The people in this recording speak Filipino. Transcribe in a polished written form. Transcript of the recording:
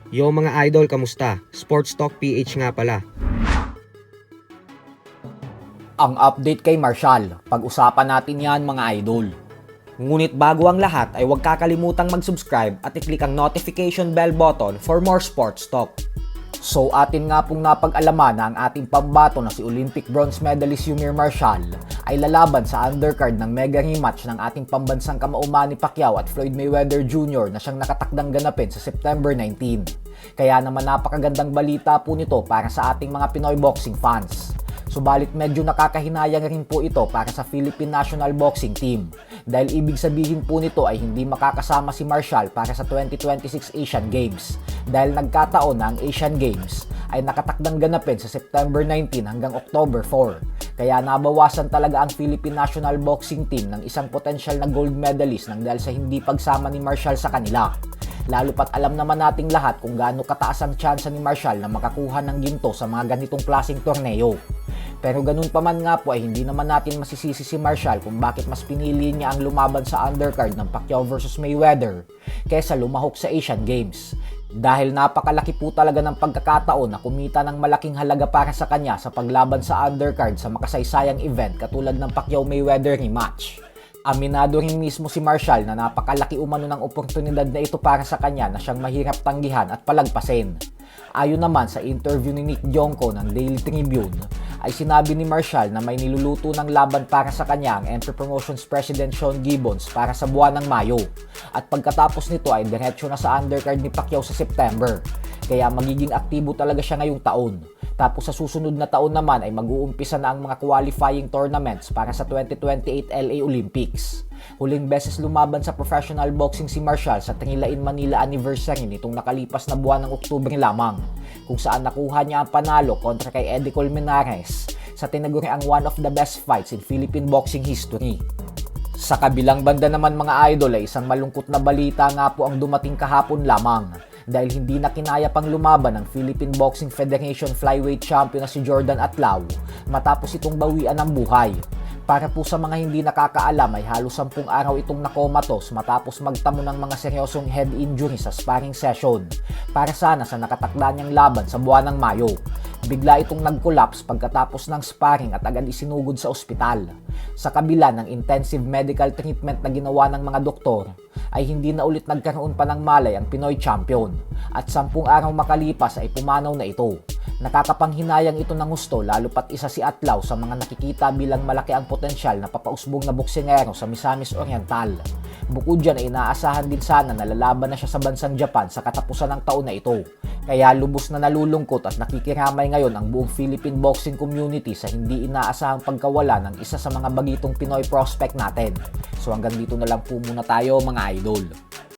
Yo mga idol, kamusta? Sports Talk PH nga pala. Ang update kay Marshall, pag-usapan natin yan mga idol. Ngunit bago ang lahat ay huwag kakalimutang mag-subscribe at i-click ang notification bell button for more sports talk. So atin nga pong napag-alaman na ang ating pambato na si Olympic bronze medalist Yumir Marshall ay lalaban sa undercard ng mega rematch ng ating pambansang kamao Manny Pacquiao at Floyd Mayweather Jr. na siyang nakatakdang ganapin sa September 19. Kaya naman napakagandang balita po nito para sa ating mga Pinoy boxing fans. Subalit medyo nakakahinayang rin po ito para sa Philippine National Boxing Team dahil ibig sabihin po nito ay hindi makakasama si Marshall para sa 2026 Asian Games dahil nagkataon na ang Asian Games ay nakatakdang ganapin sa September 19 hanggang October 4. Kaya nabawasan talaga ang Philippine National Boxing Team ng isang potensyal na gold medalist nang dahil sa hindi pagsama ni Marshall sa kanila. Lalo pat alam naman nating lahat kung gaano kataas ang tsansa ni Marshall na makakuha ng ginto sa mga ganitong klaseng torneo. Pero ganun pa man nga po ay hindi naman natin masisisi si Marshall kung bakit mas pinili niya ang lumaban sa undercard ng Pacquiao vs Mayweather kaysa lumahok sa Asian Games. Dahil napakalaki po talaga ng pagkakataon na kumita ng malaking halaga para sa kanya sa paglaban sa undercard sa makasaysayang event katulad ng Pacquiao Mayweather rematch. Aminado rin mismo si Marshall na napakalaki umano ng oportunidad na ito para sa kanya na siyang mahirap tanggihan at palagpasin. Ayon naman sa interview ni Nick Jonko ng Daily Tribune, ay sinabi ni Marshall na may niluluto ng laban para sa kanya ang Emperor Promotions President Sean Gibbons para sa buwan ng Mayo. At pagkatapos nito ay diretsyo na sa undercard ni Pacquiao sa September. Kaya magiging aktibo talaga siya ngayong taon. Tapos sa susunod na taon naman ay mag-uumpisa na ang mga qualifying tournaments para sa 2028 LA Olympics. Huling beses lumaban sa professional boxing si Marshall sa Trinlain Manila anniversary nitong nakalipas na buwan ng Oktubre lamang, kung saan nakuha niya ang panalo kontra kay Eddie Colmenares sa tinaguri ang one of the best fights in Philippine boxing history. Sa kabilang banda naman mga idol ay isang malungkot na balita nga po ang dumating kahapon lamang dahil hindi na kinaya pang lumaban ng Philippine Boxing Federation flyweight champion na si Jordan Atlao matapos itong bawian ng buhay. Para po sa mga hindi nakakaalam ay halos 10 araw itong nakomatos matapos magtamo ng mga seryosong head injury sa sparring session para sana sa nakatakda niyang laban sa buwan ng Mayo. Bigla itong nag-collapse pagkatapos ng sparring at agad isinugod sa ospital. Sa kabila ng intensive medical treatment na ginawa ng mga doktor, ay hindi na ulit nagkaroon pa ng malay ang Pinoy champion at 10 araw makalipas ay pumanaw na ito. Nakakapanghinayang ito ng gusto lalo pat isa si Atlao sa mga nakikita bilang malaki ang potensyal na papausbong na boksingero sa Misamis Oriental. Bukod dyan ay inaasahan din sana na lalaban na siya sa bansang Japan sa katapusan ng taon na ito. Kaya lubos na nalulungkot at nakikiramay ngayon ang buong Philippine boxing community sa hindi inaasahang pagkawala ng isa sa mga bagitong Pinoy prospect natin. So hanggang dito na lang po muna tayo mga idol.